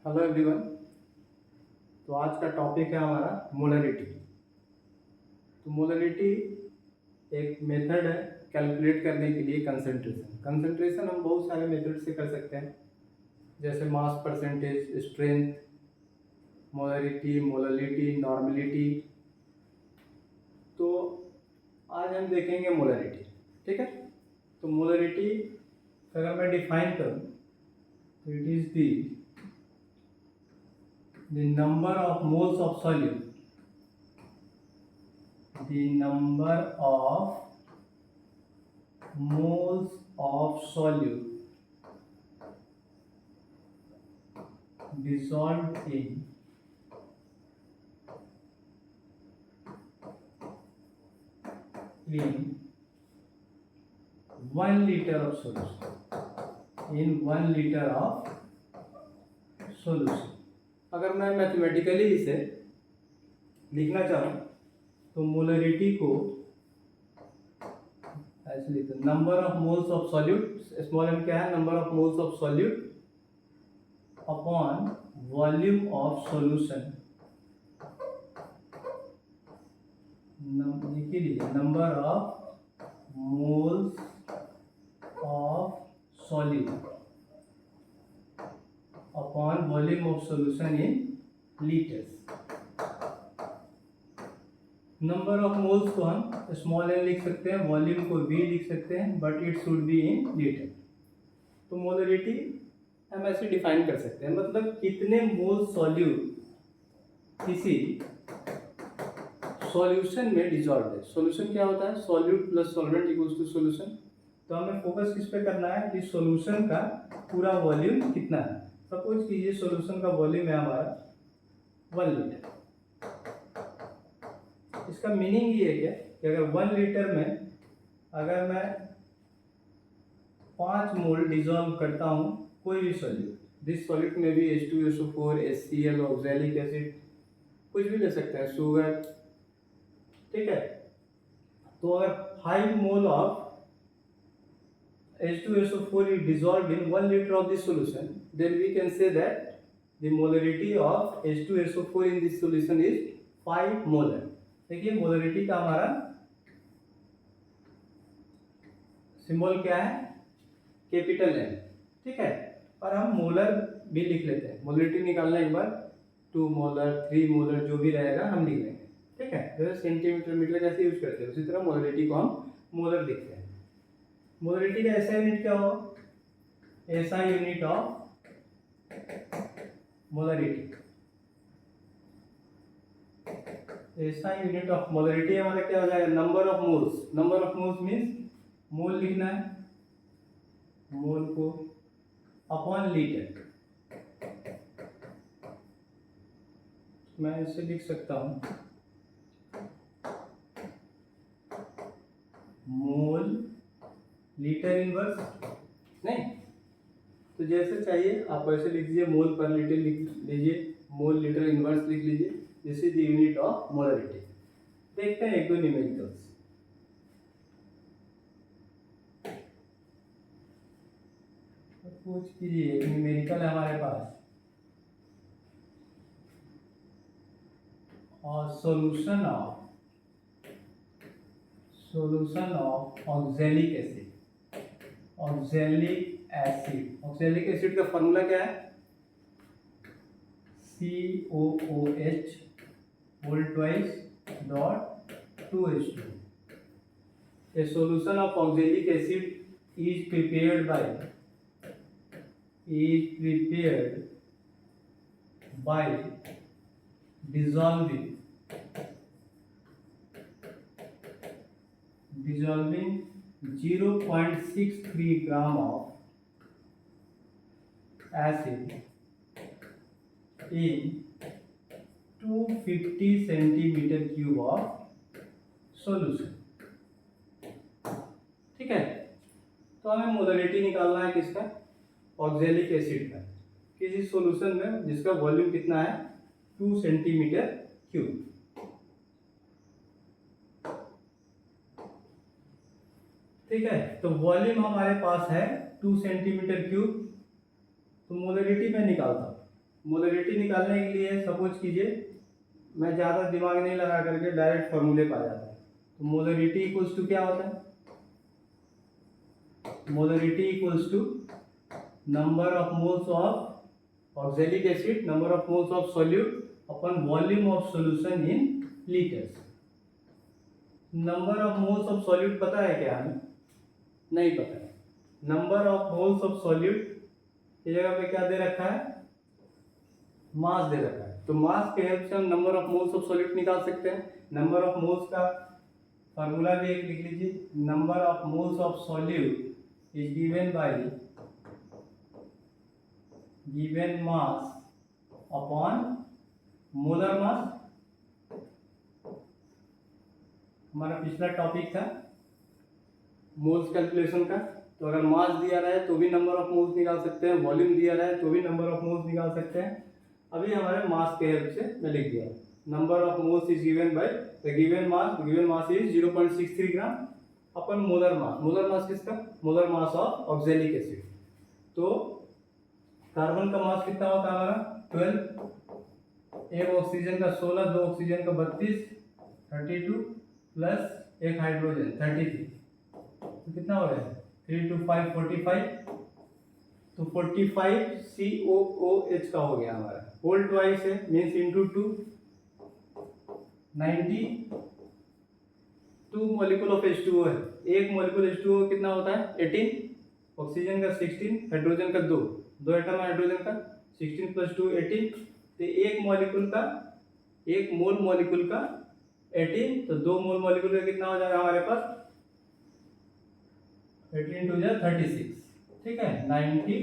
Hello everyone. तो आज का टॉपिक है हमारा मोलरिटी। तो मोलरिटी एक मेथड है कैलकुलेट करने के लिए कंसंट्रेशन। कंसंट्रेशन हम बहुत सारे मेथड से कर सकते हैं, जैसे mass percentage, strength, molarity, molality, normality. तो आज हम देखेंगे मोलरिटी। ठीक है। तो मोलरिटी अगर मैं डिफाइन करूँ तो it is the number of moles of solute, the number of moles of solute dissolved in 1 liter of solution, in 1 liter of solution। अगर मैं मैथमेटिकली इसे लिखना चाहूँ तो मोलरिटी को ऐसे लिखते हैं, number of moles of solute, small M क्या है, number of moles of solute upon volume of solution. लिख लीजिए, number of moles of solute upon volume of solution in litres. Number of moles को हम स्मॉल एन लिख सकते हैं, volume को वी लिख सकते हैं, but it should be in litre. तो मोलरिटी हम ऐसे डिफाइन कर सकते हैं, मतलब कितने मोल सॉल्यूट किसी सॉल्यूशन में डिजॉल्व है। सॉल्यूशन क्या होता है, solute plus solvent equals to solution. तो हमें फोकस किस पे करना है कि सॉल्यूशन का पूरा वॉल्यूम कितना है। सपोज कीजिए सॉल्यूशन का वॉल्यूम है हमारा 1 लीटर। इसका मीनिंग ये है कि अगर 1 लीटर में अगर मैं 5 मोल डिजॉल्व करता हूँ कोई भी सॉल्यूट, दिस सॉल्यूट में भी H2SO4, HCl, ऑक्सैलिक एसिड, कुछ भी ले सकते हैं, शुगर। ठीक है। तो अगर 5 mole of H2SO4 is dissolved in 1 liter of this solution, then we can say that the molarity of H2SO4 in this solution is 5 molar। देखिए मोलरिटी का हमारा सिंबल क्या है, कैपिटल एम। ठीक है। और हम मोलर भी लिख लेते हैं। मोलरिटी निकालना एक बार 2 मोलर 3 मोलर जो भी रहेगा हम लिख लेंगे। ठीक है। जैसे सेंटीमीटर मीटर जैसे यूज करते हैं उसी तरह मोलरिटी को हम मोलर लिखते हैं। मोलरिटी का ऐसा यूनिट क्या होगा, ऐसा यूनिट ऑफ मोलरिटी, ऐसा यूनिट ऑफ मोलरिटी हमारा क्या हो जाएगा, number of moles. Number of moles means mole लिखना है, मोल को अपॉन लीटर। मैं इसे लिख सकता हूं, मोल लीटर इनवर्स नहीं, तो जैसे चाहिए आप वैसे लिख लीजिए, मोल पर लीटर लिख लीजिए, मोल लीटर इनवर्स लिख लीजिए। This is the unit of molarity. देखते हैं एक दो न्यूमेरिकल्स। कुछ कीजिए, एक न्यूमेरिकल है हमारे पास, और solution of oxalic acid. Oxalic acid का फॉर्मूला क्या है, COOH whole twice dot 2H2। A solution of oxalic acid is prepared by dissolving 0.63 gram of acid in 250 centimetre cube of solution. ठीक है। तो हमें मोलरिटी निकालना है किसका, ऑक्सैलिक एसिड का, किसी सॉल्यूशन में जिसका वॉल्यूम कितना है 2 सेंटीमीटर क्यूब। ठीक है। तो वॉल्यूम हमारे पास है 2 सेंटीमीटर क्यूब। तो मोलरिटी में निकालता हूँ, मोलरिटी निकालने के लिए सपोज कीजिए मैं ज़्यादा दिमाग नहीं लगा करके डायरेक्ट फॉर्मूले पा जाता है। तो मोलरिटी इक्वल्स टू क्या होता है? Molarity equals to number of moles of oxalic acid, number of moles of solute upon volume of solution in litres. Number of moles of solute पता है क्या हमें? नहीं पता है। Number of moles of solute की जगह पे क्या दे रखा है? मास दे रखा है। तो मास के हेल्प से हम number of moles of solute निकाल सकते हैं। नंबर ऑफ मोल्स का फार्मूला भी एक लिख लीजिए, number of moles of solute is given bye given mass upon molar mass. हमारा पिछला टॉपिक था मोल्स कैलकुलेशन का। तो अगर मास दिया रहा है तो भी नंबर ऑफ मोल्स निकाल सकते हैं, वॉल्यूम दिया रहा है तो भी नंबर ऑफ मोल्स निकाल सकते हैं। अभी हमारे मास के हेल्प से मैं लिख दिया, number of moles is given by the given mass is 0.63 gram upon molar mass. Molar mass किसका? Molar mass of oxalic acid. तो कार्बन का मास कितना होता है हमारा? 12, एक ऑक्सीजन का 16, दो ऑक्सीजन का 32, 32 प्लस एक हाइड्रोजन 33, तो कितना हो गया? 3 to 5 45। तो 45 COOH का हो गया हमारा। होल ट्वाइस है means into 2, 92 molecule of H2O है। एक मॉलिक्यूल H2O कितना होता है? 18, ऑक्सीजन का 16, हाइड्रोजन का 2, दो एटम हाइड्रोजन का 16 + 2 18। तो एक मोल मॉलिक्यूल का 18, तो 2 मोल मॉलिक्यूल का कितना हो जाएगा हमारे पास? 18 2 36, ठीक है। 90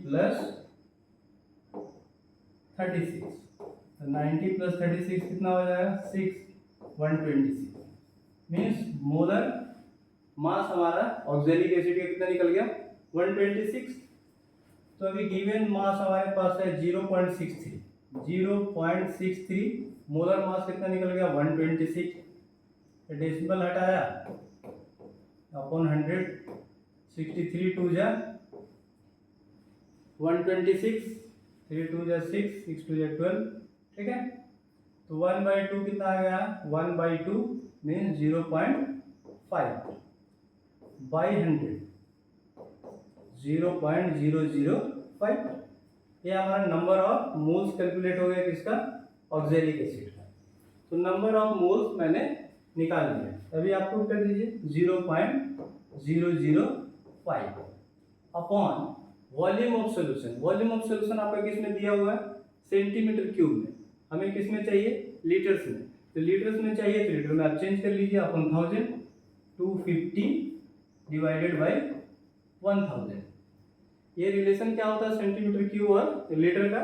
प्लस 36, तो 90 प्लस 36 कितना हो जाएगा? 126 मीन्स मोलर मास हमारा ऑक्सैलिक एसिड का कितना निकल गया? 126। तो अभी गिवन मास हमारे पास है 0.63 मोलर मास कितना निकल गया? 126। डेसिमल हटाया अपॉन 100, 63 2 126, 3 2 6, 6 2 12, ठीक है। तो 1/2 कितना आ गया? 1/2 मीन्स 0.5 बाई 100, 0.005। ये हमारा नंबर ऑफ मोल्स कैलकुलेट हो गया किसका? ऑक्सैलिक एसिड का। तो नंबर ऑफ मोल्स मैंने निकाल लिया। अभी आपको कर दीजिए 0.005 upon volume of solution. Volume of solution आपका किस में दिया हुआ है? सेंटीमीटर क्यूब में। हमें किस में चाहिए? लीटर्स में। तो लीटर्स में चाहिए तो लीटर में आप चेंज कर लीजिए अपॉन 1000, 250 डिवाइडेड बाय 1000। ये रिलेशन क्या होता है सेंटीमीटर क्यूब और लीटर का?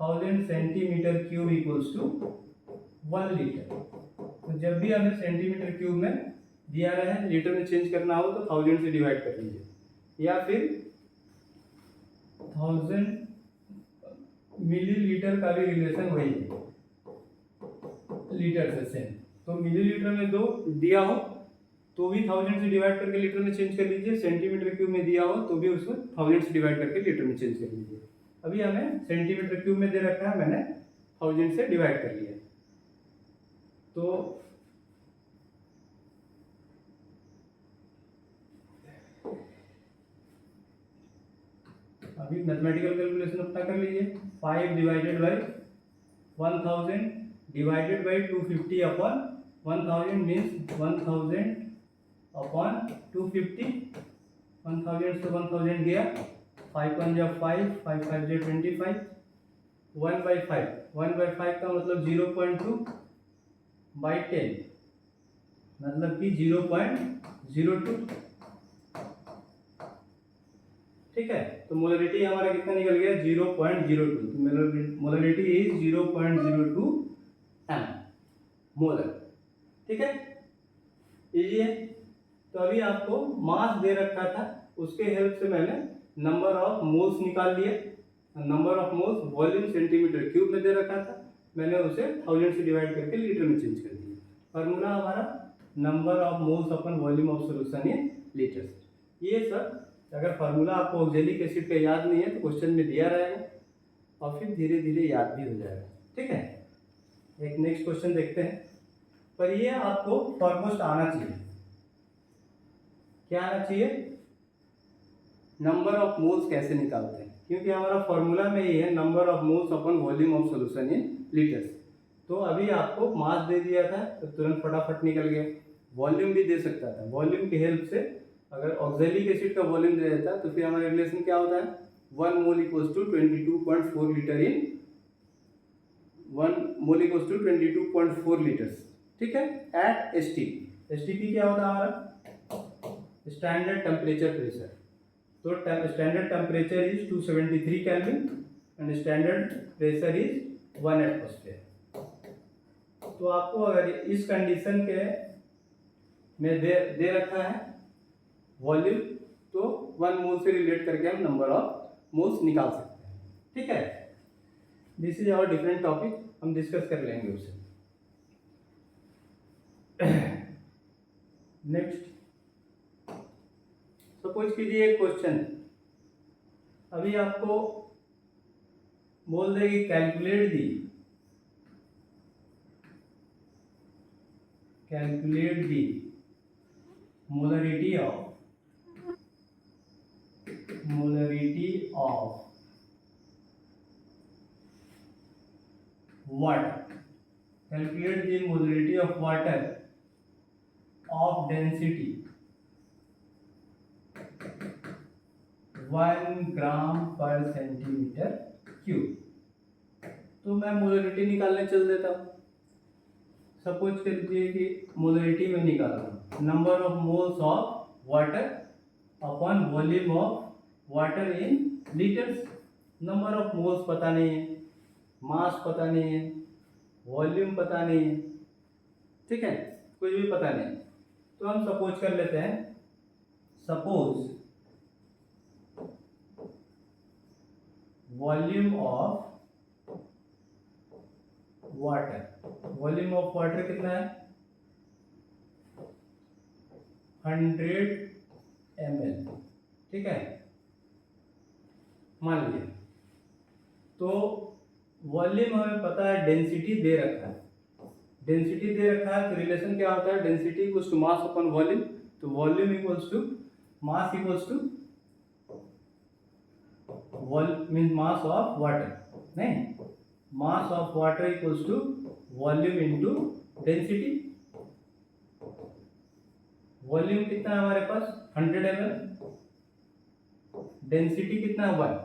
1000 centimetre cube equals to 1 litre. तो जब भी हमें सेंटीमीटर क्यूब में दिया रहा है, लीटर में चेंज करना हो तो 1000 से डिवाइड कर लीजिए, या फिर 1000 मिलीलीटर का भी रिलेशन वही है, लीटर से सेम। तो मिलीलीटर में 2 दिया हो तो भी 1000 से डिवाइड करके लीटर में चेंज कर लीजिए, सेंटीमीटर क्यूब में दिया हो तो भी उसको 1000 से डिवाइड करके लीटर में चेंज कर लीजिए। अभी हमें सेंटीमीटर क्यूब में दे रखा है, मैंने 1000 से डिवाइड कर लिया। तो अभी मैथमेटिकल कैलकुलेशन अपना कर लीजिए। 5 divided by 1000 divided by 250 upon 1000 means 1000 upon 250। 1000 से 1000 गया, 5 1 जा 5, 5 5 जा 25, 1/5। 1/5 का मतलब 0.2 बाई 10, मतलब कि 0.02, ठीक है। तो मोलरिटी हमारा कितना निकल गया? 0.02। तो मोलरिटी इज 0.02 m मोलर, ठीक है। इजी है। तो अभी आपको मास दे रखा था, उसके हेल्प से मैंने नंबर ऑफ मोल्स निकाल लिए। Number of moles volume centimetre cube में दे रखा था, मैंने उसे 1000 से डिवाइड करके लीटर में चेंज कर दिया। फार्मूला हमारा number of moles upon volume of solution in litres. ये सब अगर फार्मूला आपको ऑक्जेलिक एसिड का याद नहीं है तो क्वेश्चन में दिया रहेगा और फिर धीरे धीरे याद भी हो जाएगा। ठीक है, एक नेक्स्ट क्वेश्चन देखते हैं, पर ये आपको फॉरमोस्ट आना चाहिए। क्या आना चाहिए? नंबर ऑफ मोल्स कैसे निकालते हैं, क्योंकि हमारा फॉर्मूला में ये है number of moles upon volume of solution in litres. तो अभी आपको मास दे दिया था तो तुरंत फटाफट निकल गया। वॉल्यूम भी दे सकता था, वॉल्यूम की हेल्प से अगर ऑक्जेलिक एसिड का वॉल्यूम दे देता तो फिर हमारा रिलेशन क्या होता है, 1 mole equals to 22.4 litre in 1 mole equals to 22.4 litres. ठीक है, एट एसटीपी। एसटीपी क्या होता है हमारा? Standard temperature pressure. तो standard temperature is 273 kelvin and standard pressure is 1 atmosphere. तो आपको अगर इस कंडीशन के में दे रखा है वॉल्यूम, तो 1 मोल से रिलेट करके हम नंबर ऑफ मोल्स निकाल सकते हैं। ठीक है, this is our different topic, हम डिस्कस कर लेंगे उसे। नेक्स्ट, सपोज कीजिए एक क्वेश्चन, अभी आपको बोल दे कि calculate the molarity of water. Calculate the molarity of water of density 1 ग्राम पर सेंटीमीटर क्यूब। तो मैं मोलरिटी निकालने चल देता हूँ। सपोज कर लीजिए कि मोलरिटी में निकाल रहा हूँ number of moles of water upon volume of water in litres. Number of moles पता नहीं है, मास पता नहीं है, वॉल्यूम पता नहीं है। ठीक है, कुछ भी पता नहीं। तो हम सपोज कर लेते हैं, सपोज वॉल्यूम ऑफ वाटर कितना है? 100 ml। ठीक है, मान लिया। तो वॉल्यूम हमें पता है, डेंसिटी दे रखा है। तो रिलेशन क्या होता है? Density equals to mass upon volume. तो volume equals to mass equals to mean mass of water, नहीं, mass of water equals to volume into density. Volume कितना है हमारे पास? 100 ml। डेंसिटी कितना है? 1।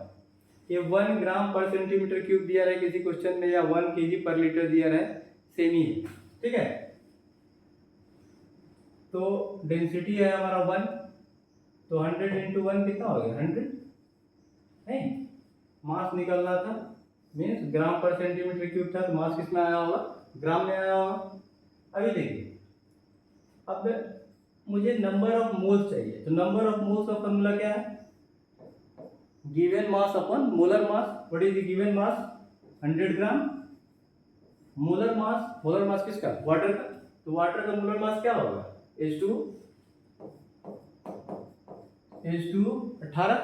ये 1 ग्राम पर सेंटीमीटर क्यूब दिया रहा है किसी क्वेश्चन में, या 1 kg पर लीटर दिया रहा है, सेम ही है। ठीक है, तो डेंसिटी है हमारा 1, तो 100 इंटू 1 कितना हो गया? 100। नहीं, मास निकलना था, मीन्स ग्राम पर सेंटीमीटर क्यूब था, तो मास कितना आया होगा? ग्राम में आया होगा। अभी देखिए, अब मुझे नंबर ऑफ मोल्स चाहिए। तो नंबर ऑफ मोल्स का फॉर्मूला क्या है? Given mass upon molar mass. What is the given mass? 100 gram. Molar mass किसका? वाटर का। तो वाटर का मोलर मास क्या होगा? H2 18,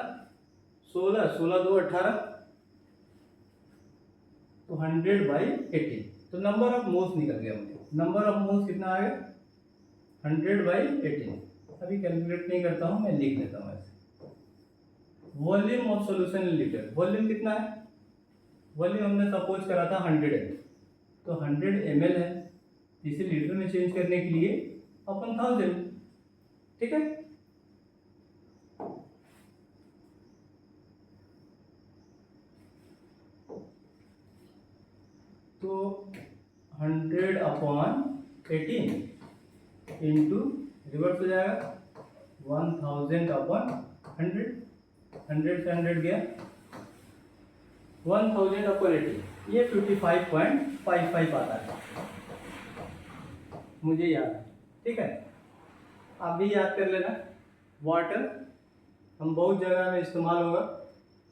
16 2 18, तो 100/18। तो नंबर ऑफ मोल्स निकल गया मुझे। नंबर ऑफ मोल्स कितना आ गया? 100/18। अभी कैलकुलेट नहीं करता हूँ, मैं लिख देता हूँ ऐसे। Volume of solution in litre, volume कितना है? वॉल्यूम हमने सपोज करा था 100 ml, तो 100 ml है, इसे लीटर में चेंज करने के लिए अपन 1000। ठीक है, तो 100/18 इंटू रिवर्स हो जाएगा 1000/100। 100 से 100 गया, 1000/18, ये 55.55 आता है, मुझे याद है। ठीक है, आप भी याद कर लेना। वाटर हम बहुत जगह में इस्तेमाल होगा,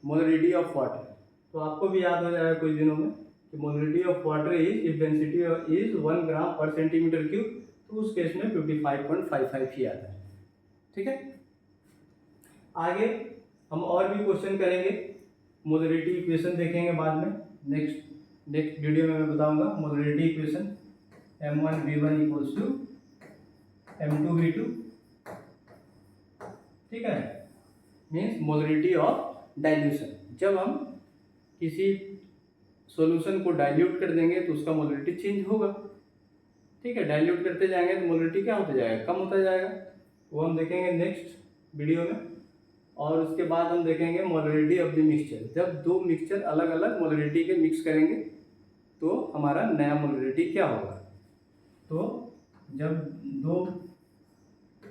मोलरिटी ऑफ वाटर, तो आपको भी याद हो जाएगा कुछ दिनों में कि molarity of water is if density is 1 ग्राम पर सेंटीमीटर क्यूब, तो उस केस में 55.55 ही आता है। ठीक है, आगे हम और भी क्वेश्चन करेंगे, मोलरिटी इक्वेशन देखेंगे बाद में। नेक्स्ट वीडियो में मैं बताऊंगा molarity equation M1V1 equals to M2V2, ठीक है, मीन्स मोलरिटी ऑफ डाइल्यूशन। जब हम किसी सॉल्यूशन को डाइल्यूट कर देंगे तो उसका मोलरिटी चेंज होगा, ठीक है। डाइल्यूट करते जाएंगे तो मोलरिटी क्या होता जाएगा, कम होता जाएगा, वो हम देखेंगे नेक्स्ट वीडियो में। और उसके बाद हम देखेंगे मोलरिटी ऑफ द मिक्सचर। जब दो मिक्सचर अलग अलग मोलरिटी के मिक्स करेंगे तो हमारा नया मोलरिटी क्या होगा। तो जब दो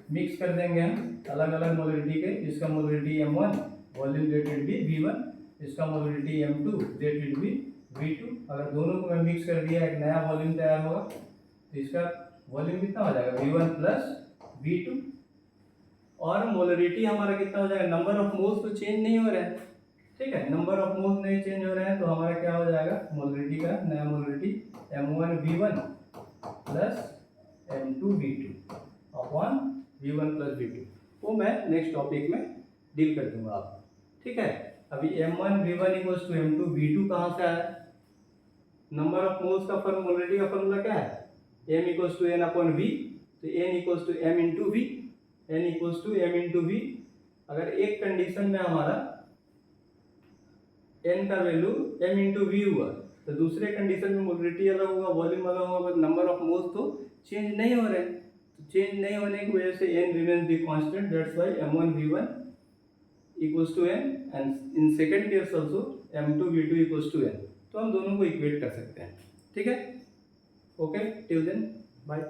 मिक्स कर देंगे हम अलग अलग मोलरिटी के, इसका molarity M1 volume that will be V1, इसका molarity M2 that will be V2। अगर दोनों को मैं मिक्स कर दिया एक नया वॉल्यूम तैयार होगा, तो इसका वॉल्यूम कितना हो जाएगा V1 प्लस V2। और मोलरिटी हमारा कितना हो जाएगा, नंबर ऑफ मोल्स तो चेंज नहीं हो रहा है, ठीक है, नंबर ऑफ मोल्स नहीं चेंज हो रहे हैं, तो हमारा क्या हो जाएगा मोलरिटी का नया molarity M1V1 plus M2V2 upon V1 plus V2। वो मैं नेक्स्ट टॉपिक में डील कर दूंगा आप, ठीक है। अभी M1V1 इक्वल्स टू M2V2 कहाँ से आया, नंबर ऑफ मोल्स का मोलरिटी का फॉर्मूला क्या है, M equals to N upon V, तो N equals to M into V, N equals to M into V। अगर एक कंडीशन में हमारा N का वैल्यू M इंटू V हुआ, तो दूसरे कंडीशन में मोलरिटी अलग होगा, वॉल्यूम अलग होगा, बट नंबर ऑफ मोल्स तो चेंज नहीं हो रहे। तो चेंज नहीं होने की वजह से N remains the constant, that's why M1V1 equals to N and in second case also M2V2 equals to N। तो हम दोनों को इक्वेट कर सकते हैं, ठीक है। Okay, till then bye.